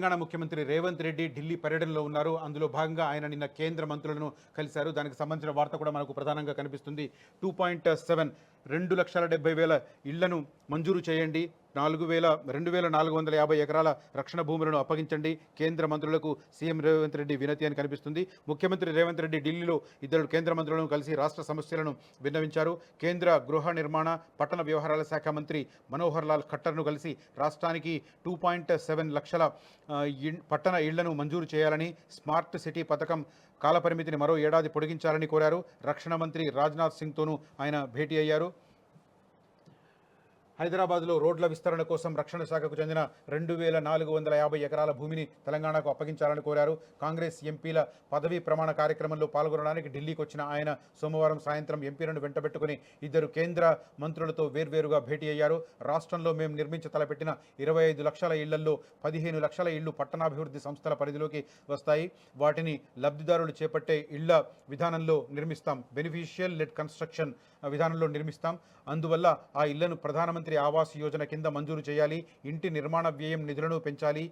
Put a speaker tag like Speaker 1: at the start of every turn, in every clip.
Speaker 1: తెలంగాణ ముఖ్యమంత్రి రేవంత్ రెడ్డి ఢిల్లీ పర్యటనలో ఉన్నారు. అందులో భాగంగా ఆయన నిన్న కేంద్ర మంత్రులను కలిశారు. దానికి సంబంధించిన వార్త కూడా మనకు ప్రధానంగా కనిపిస్తుంది. 2.7 2,70,000 ఇళ్లను మంజూరు చేయండి, 2,450 ఎకరాల రక్షణ భూములను అప్పగించండి, కేంద్ర మంత్రులకు సీఎం రేవంత్ రెడ్డి వినతి అని కనిపిస్తుంది. ముఖ్యమంత్రి రేవంత్ రెడ్డి ఢిల్లీలో ఇద్దరు కేంద్ర మంత్రులను కలిసి రాష్ట్ర సమస్యలను విన్నవించారు. కేంద్ర గృహ నిర్మాణ పట్టణ వ్యవహారాల శాఖ మంత్రి మనోహర్ లాల్ ఖట్టర్ను కలిసి రాష్ట్రానికి 2.7 లక్షల పట్టణ ఇళ్లను మంజూరు చేయాలని, స్మార్ట్ సిటీ పథకం కాలపరిమితిని మరో ఏడాది పొడిగించాలని కోరారు. రక్షణ మంత్రి రాజ్నాథ్ సింగ్తోనూ ఆయన భేటీ అయ్యారు. హైదరాబాద్లో రోడ్ల విస్తరణ కోసం రక్షణ శాఖకు చెందిన 2,450 ఎకరాల భూమిని తెలంగాణకు అప్పగించాలని కోరారు. కాంగ్రెస్ ఎంపీల పదవీ ప్రమాణ కార్యక్రమంలో పాల్గొనడానికి ఢిల్లీకి వచ్చిన ఆయన సోమవారం సాయంత్రం ఎంపీలను వెంటబెట్టుకుని ఇద్దరు కేంద్ర మంత్రులతో వేర్వేరుగా భేటీ అయ్యారు. రాష్ట్రంలో మేము నిర్మించ తలపెట్టిన 25 లక్షల ఇళ్లలో 15 లక్షల ఇళ్లు పట్టణాభివృద్ధి సంస్థల పరిధిలోకి వస్తాయి. వాటిని లబ్ధిదారులు చేపట్టే ఇళ్ల విధానంలో నిర్మిస్తాం, బెనిఫిషియల్ లెడ్ కన్స్ట్రక్షన్ విధానంలో నిర్మిస్తాం. అందువల్ల ఆ ఇళ్లను ప్రధానమంత్రి ఆవాస్ యోజన కింద మంజూరు చేయాలి. ఇంటి నిర్మాణ వ్యయం నిధులను పెంచాలి.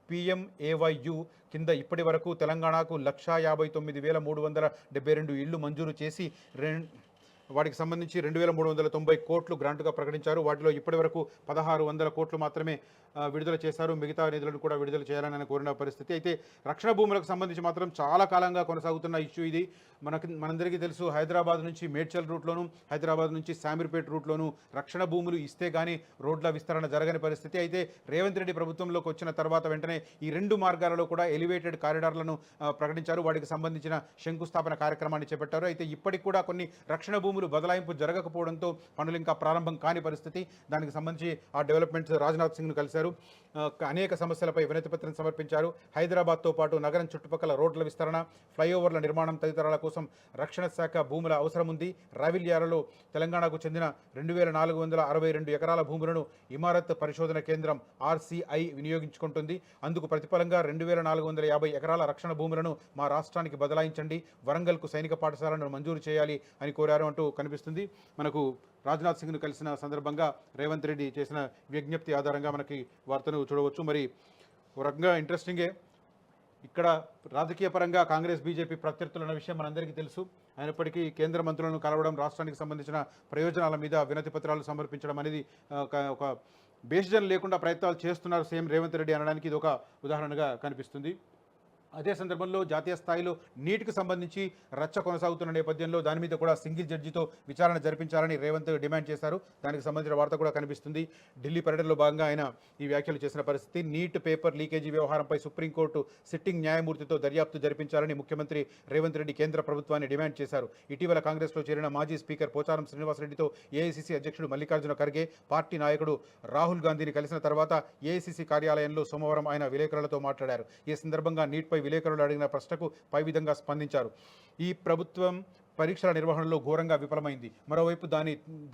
Speaker 1: PMAYU కింద ఇప్పటి వరకు తెలంగాణకు 1,59,372 ఇళ్లు మంజూరు చేసి వాటికి సంబంధించి 2,390 కోట్లు గ్రాంట్గా ప్రకటించారు. వాటిలో ఇప్పటి వరకు 1,600 కోట్లు మాత్రమే విడుదల చేశారు. మిగతా నిధులను కూడా విడుదల చేయాలని ఆయన కోరిన పరిస్థితి. అయితే రక్షణ భూములకు సంబంధించి మాత్రం చాలా కాలంగా కొనసాగుతున్న ఇష్యూ ఇది. మనందరికీ తెలుసు, హైదరాబాద్ నుంచి మేడ్చల్ రూట్లోను, హైదరాబాద్ నుంచి శామీర్పేట రూట్లోను రక్షణ భూములు ఇస్తే కానీ రోడ్ల విస్తరణ జరగని పరిస్థితి. అయితే రేవంత్ రెడ్డి ప్రభుత్వంలోకి వచ్చిన తర్వాత వెంటనే ఈ 2 మార్గాలలో కూడా ఎలివేటెడ్ కారిడార్లను ప్రకటించారు. వాటికి సంబంధించిన శంకుస్థాపన కార్యక్రమాన్ని చేపట్టారు. అయితే ఇప్పటికి కూడా కొన్ని రక్షణ భూములు బదలాయింపు జరగకపోవడంతో పనులు ఇంకా ప్రారంభం కాని పరిస్థితి. దానికి సంబంధించి ఆ డెవలప్మెంట్స్ రాజ్నాథ్ సింగ్ను కలిశారు. అనేక సమస్యలపై వినతి పత్రం సమర్పించారు. హైదరాబాద్తో పాటు నగరం చుట్టుపక్కల రోడ్ల విస్తరణ, ఫ్లైఓవర్ల నిర్మాణం తదితరాల కోసం రక్షణ శాఖ భూముల అవసరం ఉంది. రావిల్యాలలో తెలంగాణకు చెందిన 2,462 ఎకరాల భూములను ఇమారత్ పరిశోధన కేంద్రం RCI వినియోగించుకుంటుంది. అందుకు ప్రతిఫలంగా 2,450 ఎకరాల రక్షణ భూములను మా రాష్ట్రానికి బదలాయించండి, వరంగల్కు సైనిక పాఠశాలను మంజూరు చేయాలి అని కోరారు అంటూ కనిపిస్తుంది. మనకు రాజ్నాథ్ సింగ్ను కలిసిన సందర్భంగా రేవంత్ రెడ్డి చేసిన విజ్ఞప్తి ఆధారంగా మనకి వార్తను చూడవచ్చు. మరి ఒక రకంగా ఇంట్రెస్టింగే. ఇక్కడ రాజకీయ పరంగా కాంగ్రెస్ బీజేపీ ప్రత్యర్థులన్న విషయం మనందరికీ తెలుసు. అయినప్పటికీ కేంద్ర మంత్రులను కలవడం, రాష్ట్రానికి సంబంధించిన ప్రయోజనాల మీద వినతి పత్రాలు సమర్పించడం అనేది ఒక బేసిజన్ లేకుండా ప్రయత్నాలు చేస్తున్నారు సీఎం రేవంత్ రెడ్డి అనడానికి ఇది ఒక ఉదాహరణగా కనిపిస్తుంది. అదే సందర్భంలో జాతీయ స్థాయిలో నీటికి సంబంధించి రచ్చ కొనసాగుతున్న నేపథ్యంలో దాని మీద కూడా సింగిల్ జడ్జితో విచారణ జరిపించాలని రేవంత్ డిమాండ్ చేశారు. దానికి సంబంధించిన వార్త కూడా కనిపిస్తుంది. ఢిల్లీ పర్యటనలో భాగంగా ఆయన ఈ వ్యాఖ్యలు చేసిన పరిస్థితి. నీట్ పేపర్ లీకేజీ వ్యవహారంపై సుప్రీంకోర్టు సిట్టింగ్ న్యాయమూర్తితో దర్యాప్తు జరిపించాలని ముఖ్యమంత్రి రేవంత్ రెడ్డి కేంద్ర ప్రభుత్వాన్ని డిమాండ్ చేశారు. ఇటీవల కాంగ్రెస్లో చేరిన మాజీ స్పీకర్ పోచారం శ్రీనివాసరెడ్డితో ఏఐసీసీ అధ్యక్షుడు మల్లికార్జున ఖర్గే, పార్టీ నాయకుడు రాహుల్ గాంధీని కలిసిన తర్వాత ఏఐసీసీ కార్యాలయంలో సోమవారం ఆయన విలేకరులతో మాట్లాడారు. ఈ సందర్భంగా నీట్పై విలేకరులు అడిగిన ప్రశ్నకు పై విధంగా స్పందించారు. ఈ ప్రభుత్వం పరీక్షల నిర్వహణలో ఘోరంగా విఫలమైంది. మరోవైపు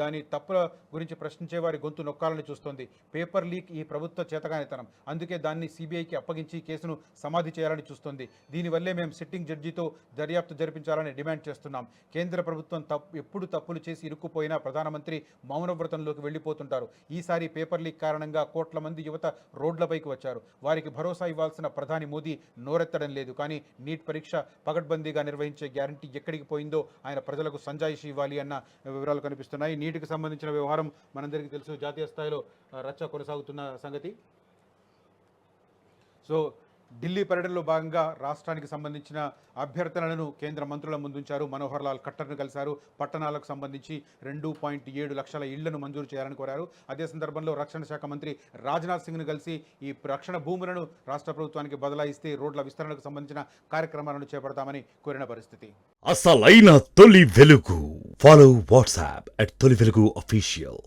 Speaker 1: దాని తప్పుల గురించి ప్రశ్నించే వారి గొంతు నొక్కాలని చూస్తోంది. పేపర్ లీక్ ఈ ప్రభుత్వ చేతగానితనం. అందుకే దాన్ని CBIకి అప్పగించి కేసును సమాధి చేయాలని చూస్తోంది. దీనివల్లే మేము సిట్టింగ్ జడ్జితో దర్యాప్తు జరిపించాలని డిమాండ్ చేస్తున్నాం. కేంద్ర ప్రభుత్వం ఎప్పుడు తప్పులు చేసి ఇరుక్కుపోయినా ప్రధానమంత్రి మౌనవ్రతంలోకి వెళ్ళిపోతుంటారు. ఈసారి పేపర్ లీక్ కారణంగా కోట్ల మంది యువత రోడ్లపైకి వచ్చారు. వారికి భరోసా ఇవ్వాల్సిన ప్రధాని మోదీ నోరెత్తడం లేదు. కానీ నీట్ పరీక్ష పగడ్బందీగా నిర్వహించే గ్యారంటీ ఎక్కడికి పోయిందో ఆయన ప్రజలకు సంజాయిషి ఇవ్వాలి అన్న వివరాలు కనిపిస్తున్నాయి. నీటికి సంబంధించిన వ్యవహారం మనందరికీ తెలుసు, జాతీయ స్థాయిలో రచ్చ కొనసాగుతున్న సంగతి. సో ఢిల్లీ పర్యటనలో భాగంగా రాష్ట్రానికి సంబంధించిన అభ్యర్థనలను కేంద్ర మంత్రుల ముందుంచారు. మనోహర్ లాల్ ఖట్టర్ను కలిశారు. పట్టణాలకు సంబంధించి 2.7 లక్షల ఇళ్లను మంజూరు చేయాలని కోరారు. అదే సందర్భంలో రక్షణ శాఖ మంత్రి రాజ్నాథ్ సింగ్ను కలిసి ఈ రక్షణ భూములను రాష్ట్ర ప్రభుత్వానికి బదలాయిస్తే రోడ్ల విస్తరణకు సంబంధించిన కార్యక్రమాలను చేపడతామని కోరిన పరిస్థితి.
Speaker 2: అసలైన తొలి వెలుగు. ఫాలో వాట్సాప్ @తొలి వెలుగు అఫీషియల్.